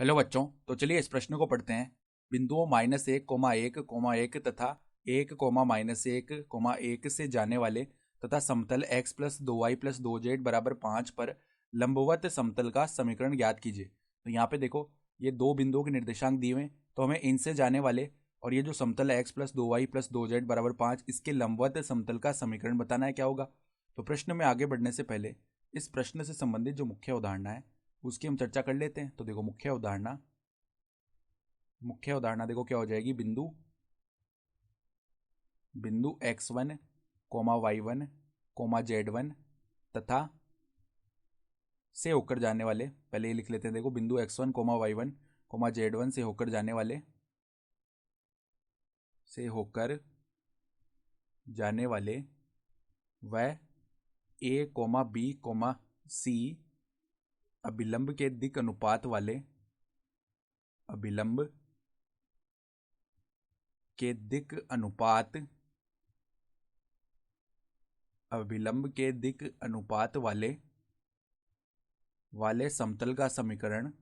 Hello बच्चों, तो चलिए इस प्रश्न को पढ़ते हैं। बिंदुओं -1, 1, तथा 1, -1, 1 से जाने वाले तथा समतल x plus 2y plus 2z बराबर 5 पर लंबवत समतल का समीकरण ज्ञात कीजिए। तो यहाँ पे देखो, ये दो बिंदुओं के निर्देशांक दिए हुए हैं, तो हमें इनसे जाने वाले और ये जो समतल है x plus 2y plus 2z बराबर 5, इसके लंबवत समतल का समीकरण बताना है क्या होगा। तो प्रश्न में आगे बढ़ने से पहले इस प्रश्न से संबंधित जो मुख्य अवधारणा है उसकी हम चर्चा कर लेते हैं। तो देखो, मुख्य अवधारणा देखो क्या हो जाएगी। बिंदु x1, y1, z1 तथा से होकर जाने वाले, पहले ये लिख लेते हैं। देखो, बिंदु x1, y1, z1 से होकर जाने वाले व a, b, c अभिलंब के दिक् अनुपात वाले समतल का समीकरण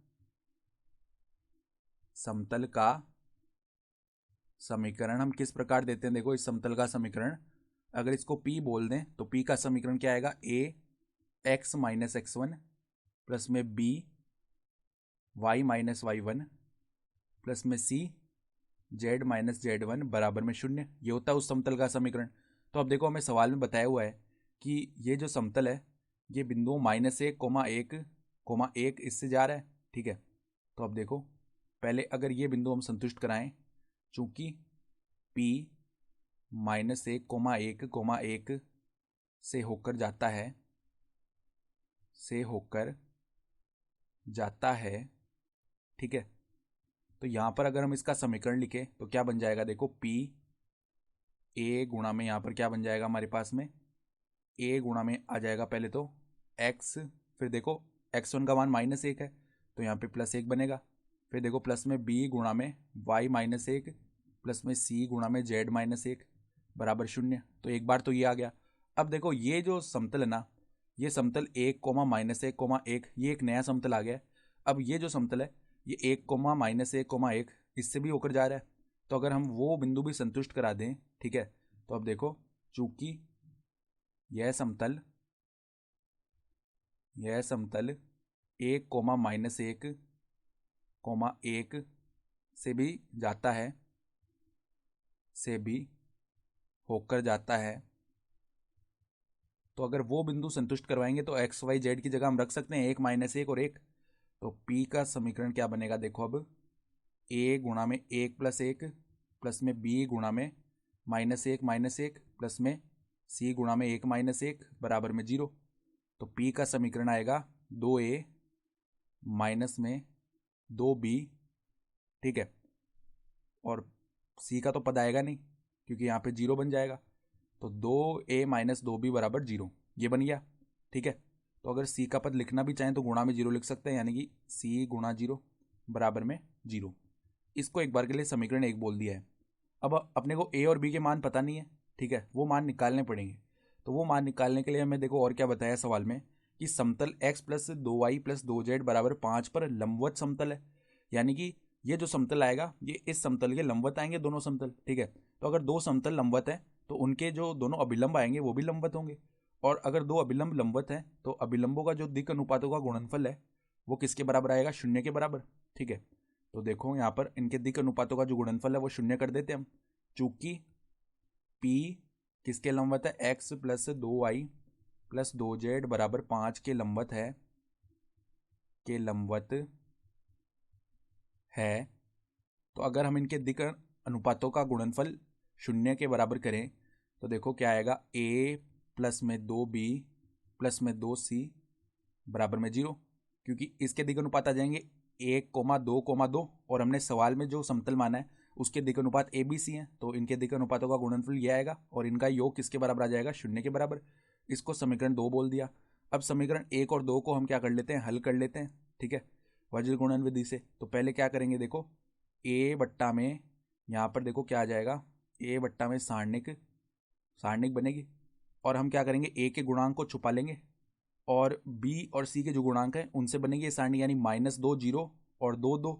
हम किस प्रकार देते हैं। देखो, इस समतल का समीकरण अगर इसको P बोल दें तो P का समीकरण क्या आएगा। a x minus x1 plus में b y minus y1 plus में c z माइनस z1 बराबर में 0। ये होता है उस समतल का समीकरण। तो अब देखो, हमें सवाल में बताया हुआ है कि ये जो समतल है ये बिंदुओं -1, 1, 1 इससे जा रहा है। ठीक है, तो अब देखो, पहले अगर ये बिंदु हम संतुष्ट कराएं, चूंकि P -1, 1 से होकर जाता है, ठीक है। तो यहाँ पर अगर हम इसका समीकरण लिखें तो क्या बन जाएगा। देखो, P a गुणा में यहाँ पर क्या बन जाएगा हमारे पास में, a गुणा में आ जाएगा पहले तो x, फिर देखो x1 का मान -1 है तो यहाँ पे +1 बनेगा। फिर देखो प्लस में b गुणा में y -1 प्लस में c गुणा में z -1 बराबर 0। तो एक बार तो ये आ गया। अब देखो, ये जो समतल है ना, ये समतल 1, -1, 1 ये एक नया समतल आ गया है। अब ये जो समतल है ये 1, -1, 1 इससे भी होकर जा रहा है। तो अगर हम वो बिंदु भी संतुष्ट करा दें, ठीक है, तो अब देखो, चूंकि यह समतल 1, -1, 1 से भी होकर जाता है, तो अगर वो बिंदु संतुष्ट करवाएंगे तो x y z की जगह हम रख सकते हैं 1, -1 और 1। तो P का समीकरण क्या बनेगा। देखो, अब a गुणा में 1 + 1 प्लस में b गुणा में -1, -1 प्लस में c गुणा में 1, -1 बराबर में 0। तो P का समीकरण आएगा 2a माइनस में 2b, ठीक है, और c का तो पद आएगा नहीं क्योंकि यहाँ पे 0 बन जाएगा। तो 2a माइनस 2b बराबर 0, ये बन गया। ठीक है, तो अगर c का पद लिखना भी चाहें तो गुणा में 0 लिख सकते हैं, यानी कि c गुणा 0 बराबर में 0। इसको एक बार के लिए समीकरण 1 बोल दिया है। अब अपने को a और b के मान पता नहीं है, ठीक है, वो मान निकालने पड़ेंगे। तो वो मान निकालने के लिए हमें देखो और क्या बताया सवाल में कि समतल x plus 2y plus 2z बराबर 5 पर लंबवत समतल है। यानी कि ये जो समतल आएगा ये इस समतल के लंबवत आएंगे, दोनों समतल। ठीक है, तो अगर दो समतल लंबवत है तो उनके जो दोनों अभिलंब आएंगे वो भी लंबवत होंगे। और अगर दो अभिलंब लंबवत है तो अभिलंबों का जो दिक् अनुपातों का गुणनफल है वो किसके बराबर आएगा, 0 के बराबर। ठीक है, तो देखो यहाँ पर इनके दिक् अनुपातों का जो गुणनफल है वो 0 कर देते हैं हम। चूंकि P किसके लंबवत है, x plus 2y plus 2z बराबर 5 के लंबवत है। तो अगर हम इनके दिक् अनुपातों का गुणनफल 0 के बराबर करें तो देखो क्या आएगा, a प्लस में 2b प्लस में 2c बराबर में 0। क्योंकि इसके दिक् अनुपात आ जाएंगे 1, 2, 2 और हमने सवाल में जो समतल माना है उसके दिक् अनुपात a b c हैं, तो इनके दिक् अनुपातों का गुणनफल ये आएगा और इनका योग किसके बराबर आ जाएगा, 0 के बराबर। इसको समीकरण 2 बोल दिया। अब समीकरण 1 और 2 को हम क्या कर लेते हैं, हल कर लेते हैं। ठीक है, वज्र गुणन विधि से। तो पहले क्या करेंगे, देखो a बट्टा में यहाँ पर देखो क्या आ जाएगा, a बट्टा में सारणिक बनेगी और हम क्या करेंगे, a के गुणांक को छुपा लेंगे और b और c के जो गुणांक हैं उनसे बनेगी ये सारणी, यानी -2, 0 और 2 2,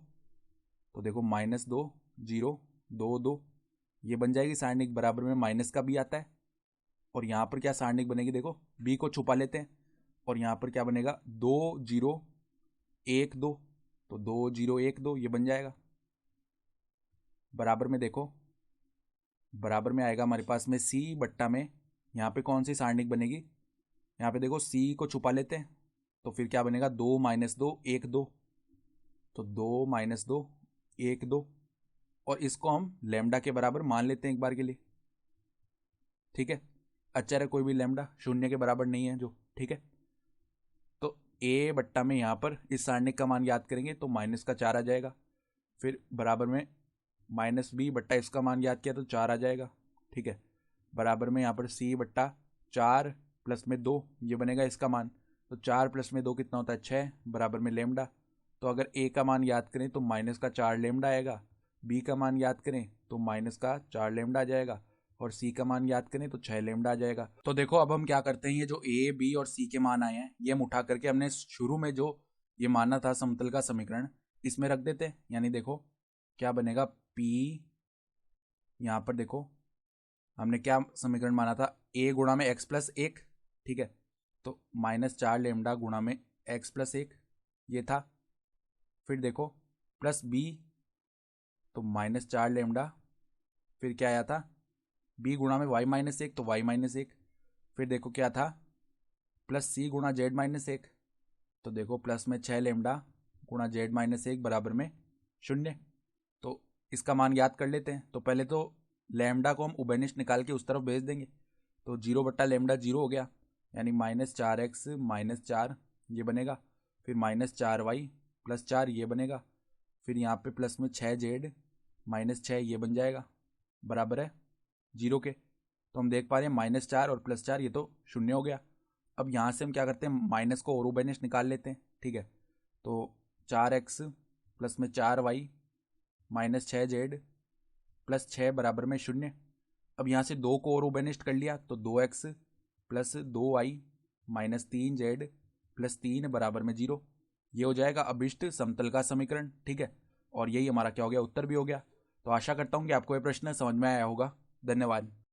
तो देखो -2 0 2 2, ये बन जाएगी सारणिक। बराबर में माइनस का बी आता है, और यहाँ पर क्या सारणिक बनेगी, देखो बी को छुपा लेते हैं, और यहाँ पर क्या बनेगा 2 0 1 2, तो 2 0 1 2 ये बन जाएगा। बराबर में देखो, बराबर में आएगा हमारे पास में सी बट्टा में, यहाँ पे कौन सी सारणिक बनेगी, यहाँ पे देखो सी को छुपा लेते हैं, तो फिर क्या बनेगा 2 -2 1 2, तो 2 -2 1 2, और इसको हम लैम्डा के बराबर मान लेते हैं एक बार के लिए। ठीक है, अचर है कोई भी लैम्डा शून्य के बराबर नहीं है जो। ठीक है, तो ए बट्टा में यहाँ पर इस सारणिक का मान याद करेंगे तो माइनस का 4 आ जाएगा। फिर बराबर में माइनस बी बट्टा इसका मान याद किया तो 4 आ जाएगा। ठीक है, बराबर में यहाँ पर सी बट्टा 4 प्लस में 2 ये बनेगा इसका मान, तो 4 प्लस में 2 कितना होता है 6, बराबर में लेमडा। तो अगर ए का मान याद करें तो माइनस का 4 लेमडा आएगा, बी का मान याद करें तो माइनस का 4 लेमडा आ जाएगा, और सी का मान याद करें तो 6 लेमडा आ जाएगा। तो देखो अब हम क्या करते हैं, ये जो ए बी और सी के मान आए हैं ये हम उठा करके हमने शुरू में जो ये माना था समतल का समीकरण इसमें रख देते हैं। यानी देखो क्या बनेगा पी, यहाँ पर देखो हमने क्या समीकरण माना था, ए गुणा में एक्स प्लस 1। ठीक है, तो -4 लेमडा गुणा में एक्स प्लस 1 ये था। फिर देखो प्लस बी, तो -4 लेमडा, फिर क्या आया था बी गुणा में y-1, तो y-1। फिर देखो क्या था प्लस सी गुणा z-1, तो देखो प्लस में 6 लेमडा गुणा z-1 बराबर में 0। तो इसका मान याद कर लेते हैं। तो पहले तो लैम्डा को हम उभयनिष्ठ निकाल के उस तरफ भेज देंगे, तो 0 बट्टा लेमडा 0 हो गया, यानी -4x -4 ये बनेगा। फिर -4y प्लस 4 ये बनेगा। फिर यहाँ पे प्लस में 6z -6 ये बन जाएगा, बराबर है 0 के। तो हम देख पा रहे हैं -4 और +4 ये तो 0 हो गया। अब यहाँ से हम क्या करते हैं, माइनस को और उभयनिष्ठ निकाल लेते हैं। ठीक है, तो 4x प्लस में 4y -6z प्लस 6 बराबर में 0। अब यहाँ से 2 को और उभयनिष्ठ कर लिया, तो 2x plus 2y -3z plus 3 बराबर में 0, ये हो जाएगा अभिष्ट समतल का समीकरण। ठीक है, और यही हमारा क्या हो गया, उत्तर भी हो गया। तो आशा करता हूँ कि आपको ये प्रश्न समझ में आया होगा। धन्यवाद।